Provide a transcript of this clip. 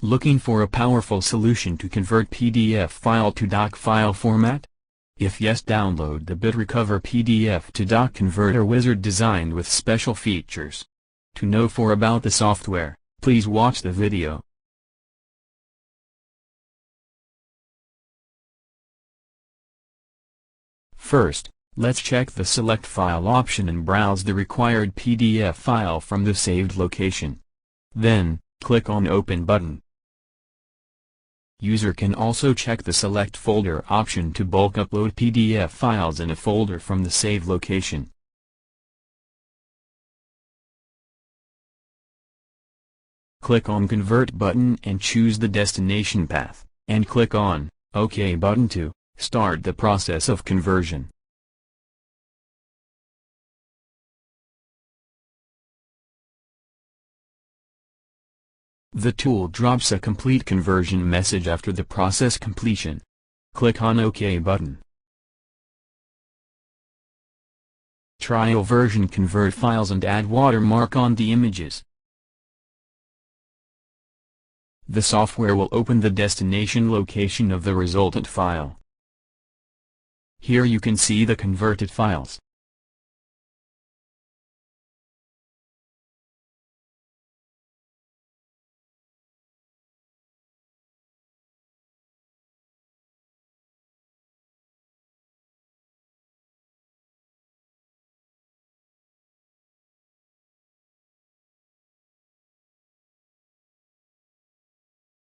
Looking for a powerful solution to convert PDF file to doc file format? If yes, download the BitRecover PDF to doc converter wizard designed with special features. To know more about the software, please watch the video. First, let's check the Select File option and browse the required PDF file from the saved location. Then, click on Open button. User can also check the Select Folder option to bulk upload PDF files in a folder from the saved location. Click on Convert button and choose the destination path, and click on OK button to start the process of conversion. The tool drops a complete conversion message after the process completion. Click on OK button. Trial version: convert files and add watermark on the images. The software will open the destination location of the resultant file. Here you can see the converted files.